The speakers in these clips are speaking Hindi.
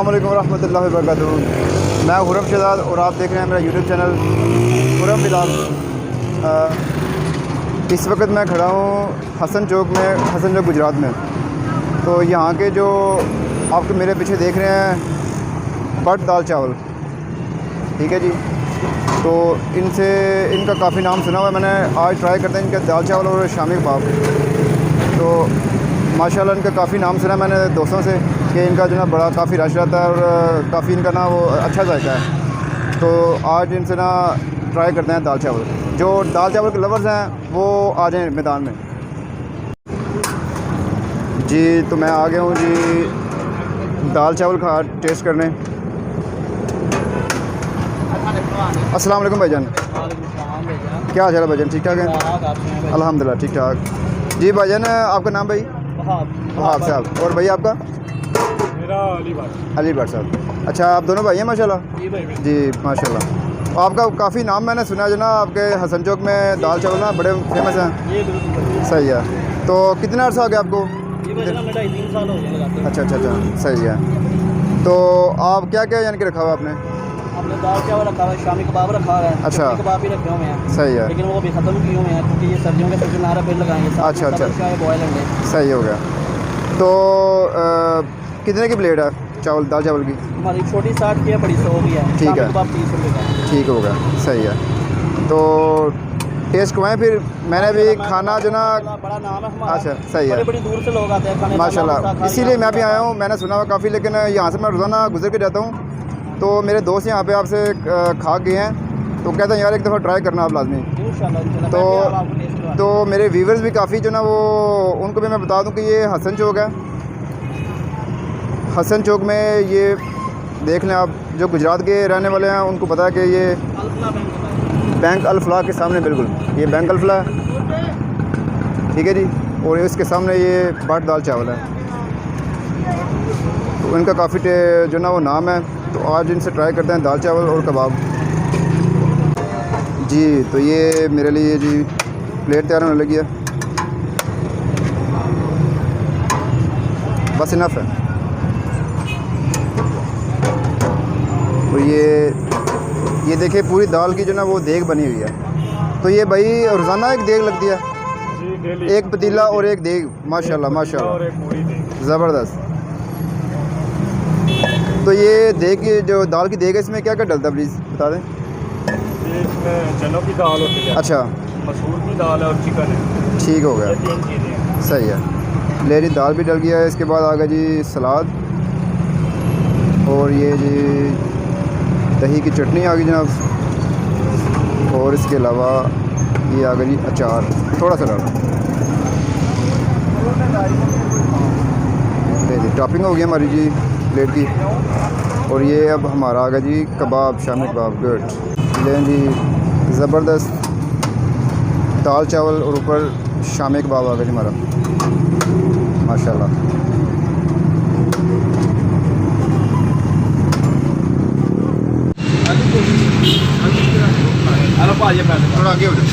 अस्सलामुअलैकुम रहमतुल्लाहि वबरकातुहू। मैं खुरम शहजाद और आप देख रहे हैं मेरा यूट्यूब चैनल खुरम व्लॉग। इस वक्त मैं खड़ा हूँ हसन चौक गुजरात में। तो यहाँ के जो आप मेरे पीछे देख रहे हैं बट दाल चावल, ठीक है जी। तो इनका काफ़ी नाम सुना हुआ है मैंने। आज ट्राई करते हैं इनका दाल चावल और शामी कबाब। तो माशाल्लाह इनका काफ़ी नाम सुना मैंने दोस्तों से कि इनका जो ना बड़ा काफ़ी रश रहता है और काफ़ी इनका ना वो अच्छा जायका है। तो आज इनसे ना ट्राई करते हैं दाल चावल। जो दाल चावल के लवर्स हैं वो आ जाएं मैदान में जी। तो मैं आ गया हूँ जी दाल चावल खा टेस्ट करने। अस्सलाम वालेकुम भाईजान, क्या हाल है भाईजान? ठीक ठाक है अल्हम्दुलिल्लाह, ठीक ठाक जी। भाईजान आपका नाम भाई? वहाब साहब। और भाई आपका? मेरा अली भट्ट साहब। अच्छा, आप दोनों भाई हैं माशाल्लाह जी, माशाल्लाह। आपका काफ़ी नाम मैंने सुना जो ना आपके हसन चौक में दाल चावल ना बड़े फेमस हैं। सही है। तो कितना अर्सा हो गया आपको? 3 साल हो गए। अच्छा, सही है। तो आप क्या क्या यानी कि रखा हुआ आपने? हमने दाल चावल रखा हुआ है, शामी कबाब रखा हुआ है। अच्छा, कबाब भी रखे हुए हैं। सही है। लेकिन वो भी ख़त्म किए हुए हैं क्योंकि ये सर्दियों के सीजन आ रहा है, फिर लगाएंगे। अच्छा, बॉयल अंडे। सही हो गया। तो कितने की प्लेट है दाल चावल की? हमारी छोटी 60 की है, बड़ी 100 की है। ठीक है, कबाब 30 रुपये का। ठीक हो गया, सही है। तो टेस्ट करवाएं फिर। मैंने भी खाना जो ना बड़ा नाम है हमारा। अच्छा, सही है। बड़ी दूर से लोग आते हैं खाने माशाल्लाह, इसीलिए मैं भी आया हूँ। मैंने सुना हुआ काफ़ी, लेकिन यहाँ से मैं रोज़ाना गुजर के जाता हूँ। तो मेरे दोस्त यहाँ पे आपसे खा गए हैं तो कहते हैं यार एक दफ़ा ट्राई करना आप लाजमी। तो मेरे व्यूवर्स भी काफ़ी जो ना वो उनको भी मैं बता दूँ कि ये हसन चौक है। हसन चौक में ये देख लें आप, जो गुजरात के रहने वाले हैं उनको पता है कि ये बैंक अल फलाह के सामने, बिल्कुल ये बैंक अल फलाह, ठीक है जी। और इसके सामने ये बाट दाल चावल है। तो इनका काफ़ी जो ना वो नाम है। तो आज इनसे ट्राई करते हैं दाल चावल और कबाब जी। तो ये मेरे लिए जी प्लेट तैयार होने लगी है, बस इनफ है। तो ये देखिए पूरी दाल की जो ना वो देग बनी हुई है। तो ये भाई रोज़ाना एक देग लगती है जी, एक पतीला और एक देग। माशाल्लाह ज़बरदस्त। तो ये देग की जो दाल की देग है इसमें क्या क्या डलता है प्लीज़ बता दें? इसमें चनों की दाल होती है, अच्छा, मसूर की दाल है और चिकन है। ठीक हो गया, 3 चीज़ें हैं। सही है। लेरी दाल भी डल गया है। इसके बाद आ गया जी सलाद और ये जी दही की चटनी आ गई जनाब। और इसके अलावा ये आ गया जी अचार, थोड़ा सा डाला। जी टॉपिंग हो गई हमारी जी प्लेट की। और ये अब हमारा आ गया जी कबाब, शामी कबाब। गुड, लें जी ज़बरदस्त दाल चावल और ऊपर शामी कबाब आ गया जी हमारा, माशाल्लाह। थोड़ा आगे हो जाए।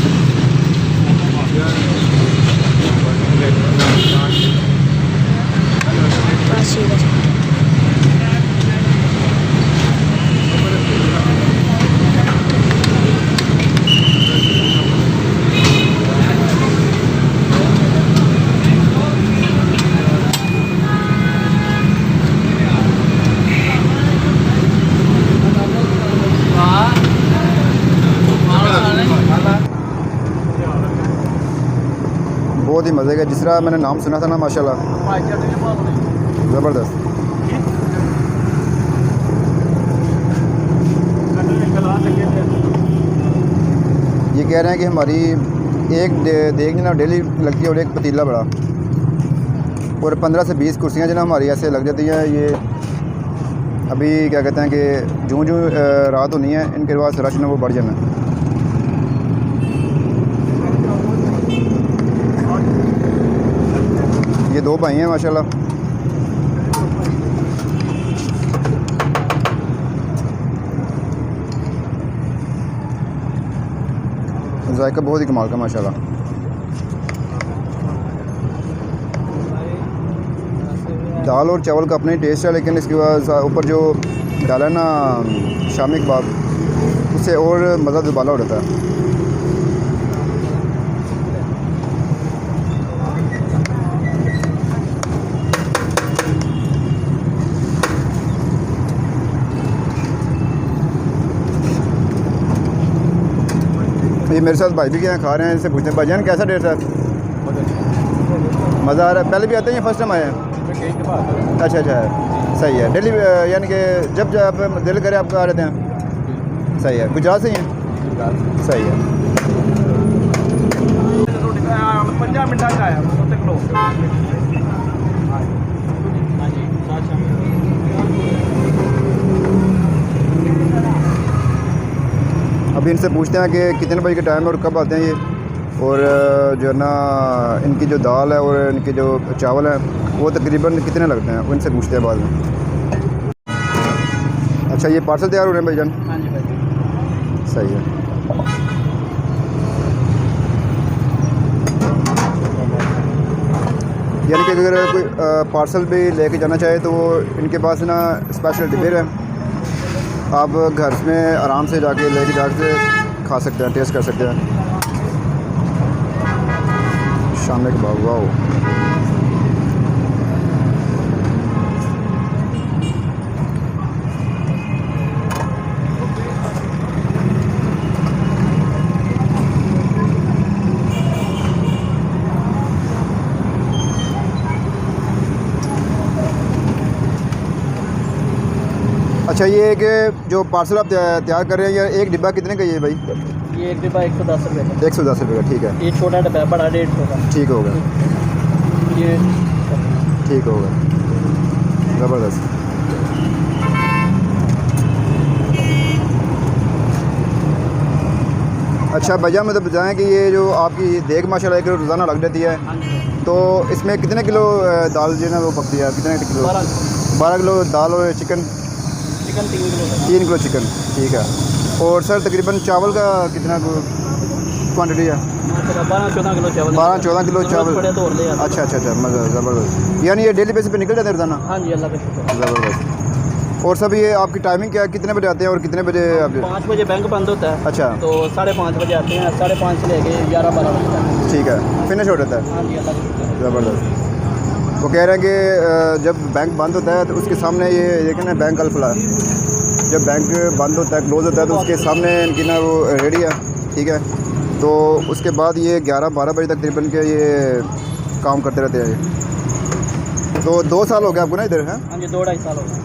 बहुत ही मज़े का, जिस तरह मैंने नाम सुना था ना माशाल्लाह, ज़बरदस्त। ये कह रहे हैं कि हमारी एक देग ना डेली लगती है और एक पतीला बड़ा, और 15 से 20 कुर्सियाँ जो ना हमारी ऐसे लग जाती हैं। ये अभी क्या कहते हैं कि जूँ रात होनी है इनके पास रश ना वो बढ़ जाना। ये 2 भाई हैं माशाल्लाह। जायका बहुत ही कमाल का माशाल्लाह। दाल और चावल का अपना ही टेस्ट है, लेकिन इसके बाद ऊपर जो डाला है ना शामी कबाब, उससे और मज़ा दुबाला हो जाता है। ये मेरे साथ भाई भी के यहाँ खा रहे हैं, इनसे पूछते हैं भाईजान कैसा टेस्ट है? मज़ा आ रहा है। पहले भी आते हैं या फर्स्ट टाइम आए हैं? अच्छा अच्छा, सही है। दिल्ली यानी कि जब आप दिल करे आपको आ रहते हैं? सही है। गुजरात से ही हैं? सही है। 50 मिनट आया। अभी इनसे पूछते हैं कि कितने बजे का टाइम है और कब आते हैं ये, और जो है ना इनकी जो दाल है और इनके जो चावल हैं वो तकरीबन कितने लगते हैं, उनसे पूछते हैं बाद में। अच्छा, ये पार्सल तैयार हो रहे हैं भाईजान? हाँ जी भाई, सही है। यानी कि अगर कोई पार्सल भी लेके जाना चाहे तो वो इनके पास ना स्पेशल डिब्बे है, आप घर में आराम से जाके लेके जाके खा सकते हैं, टेस्ट कर सकते हैं। शामी कबाब, वाह। अच्छा, ये कि जो पार्सल आप तैयार कर रहे हैं, ये एक डिब्बा कितने का ये भाई? ये एक डिब्बा 110 रुपये का। 110 रुपये का, ठीक है। ये छोटा डिब्बा है, बड़ा 150 का। ठीक होगा, ये ठीक होगा, ज़बरदस्त। अच्छा भैया, मतलब बताएं कि ये जो आपकी देग माशाल्लाह एक रोज़ाना लग जाती है, हाँ जी, तो इसमें कितने किलो दाल जो है ना वो पकती है? कितने किलो? 12 किलो दाल और चिकन 3 किलो का। 3 किलो चिकन, ठीक है। और सर तकरीबन चावल का कितना क्वांटिटी है? 12-14 किलो चावल। 12-14 किलो चावल। पड़े तो और ले आते हैं। अच्छा अच्छा अच्छा, मज़ा, ज़बरदस्त। यानी ये डेली बेसिस पे निकल जाते हैं रोज़ाना? हाँ जी, अल्लाह का शुक्र। ज़बरदस्त। और सब ये आपकी टाइमिंग क्या है, कितने बजे आते हैं और कितने बजे आप? 5 बजे बैंक बंद होता है। अच्छा, तो 5:30 बजे आते हैं, 5:30 से लेके 11-12 बजे तक। ठीक है, फिनिश हो जाता है। हाँ जी, अल्लाह का शुक्र। ज़बरदस्त। वो कह रहे हैं कि जब बैंक बंद होता है तो उसके सामने ये देखें ना बैंक अल्फला, जब बैंक बंद होता है, क्लोज़ होता है, तो उसके सामने इनकी ना वो रेडी है, ठीक है। तो उसके बाद ये 11-12 बजे तक तकरीबन के ये काम करते रहते हैं ये। तो 2 साल हो गए आपको ना इधर? है हाँ जी, 2-2.5 साल हो गए।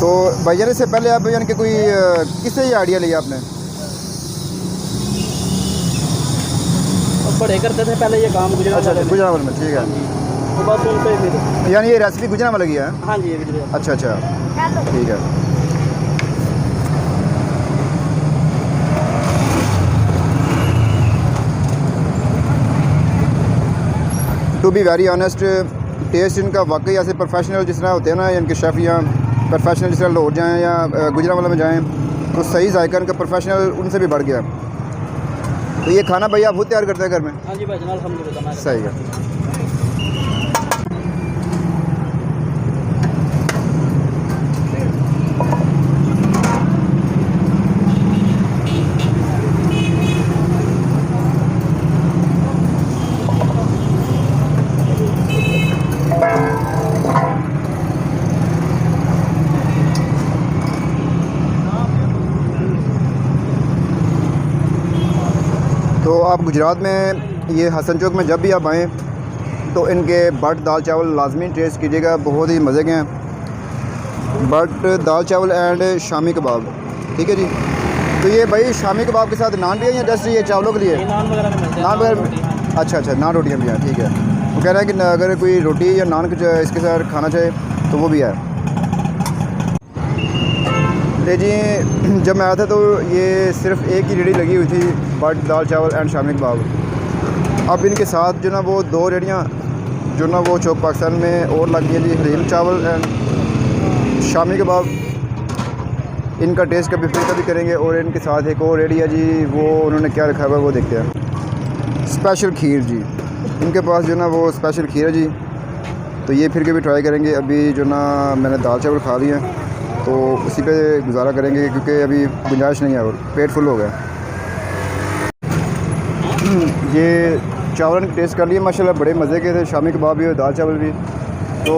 तो भैया इससे पहले आप यानी कि कोई किससे ये आइडिया लिया आपने? और बड़े करते थे पहले ये काम गुजरात अच्छा, वाले में। गुजरात में, ठीक है। तो बस उनसे फिर। यानी ये रेसिपी गुजरात में लगी है? हाँ जी, ये भी। अच्छा अच्छा, ठीक है। To be very honest, test इनका वाकई ऐसे प्रोफेशनल जिस तरह होते हैं ना, इनके शेफ़ या प्रोफेशनल जिस तरह लाहौर जाएँ या गुजरात में जाएँ, तो सही जायका इनका प्रोफेशनल उनसे भी बढ़ गया। तो ये खाना भैया आप खुद तैयार करते हैं घर में? हाँ जी भाई, अल्हम्दुलिल्लाह। सही है। तो आप गुजरात में ये हसन चौक में जब भी आप आएँ तो इनके बट दाल चावल लाजमी टेस्ट कीजिएगा, बहुत ही मज़े के हैं। बट दाल चावल एंड शामी कबाब, ठीक है जी। तो ये भाई शामी कबाब के साथ नान भी है या जस्ट ये चावलों के लिए? ये नान वगैरह भी मिलते हैं। नान वगैरह? अच्छा अच्छा, नान रोटियाँ भी हैं, ठीक है। वो कह रहे हैं कि अगर कोई रोटी या नान कुछ इसके साथ खाना चाहे तो वो भी है। ले जी, जब मैं आया था तो ये सिर्फ एक ही रेडी लगी हुई थी, बट दाल चावल एंड शामी कबाब। अब इनके साथ जो ना वो 2 रेडियाँ जो ना वो चौक पाकिस्तान में और लग गई है जी, हलीम चावल एंड शामी कबाब। इनका टेस्ट कभी फिर कभी करेंगे। और इनके साथ एक और रेडी है जी, वो उन्होंने क्या रखा हुआ है वो देखते हैं। स्पेशल खीर जी, इनके पास जो ना वो स्पेशल खीर है जी, तो ये फिर के भी ट्राई करेंगे। अभी जो ना मैंने दाल चावल खा लिए हैं तो उसी पे गुजारा करेंगे क्योंकि अभी गुंजाइश नहीं है और पेट फुल हो गया। ये चावल टेस्ट कर लिए माशाल्लाह, बड़े मज़े के थे। शामी कबाब भी और दाल चावल भी। तो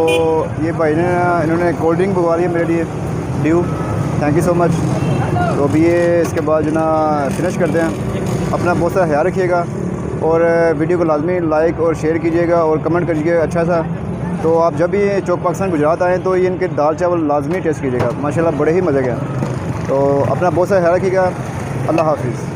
ये भाई ने इन्होंने कोल्ड ड्रिंक मंगवा ली है मेरे लिए, due, thank you so much. तो अभी ये इसके बाद जो ना फिनिश करते हैं। अपना बहुत सा ख्याल रखिएगा और वीडियो को लाजमी लाइक और शेयर कीजिएगा और कमेंट करिएगा अच्छा सा। तो आप जब भी चौक पाकिस्तान गुजरात आएँ तो ये इनके दाल चावल लाजमी टेस्ट कीजिएगा, माशाल्लाह बड़े ही मज़े के हैं। तो अपना बहुत सा ख्याल रखिएगा। अल्लाह हाफिज़।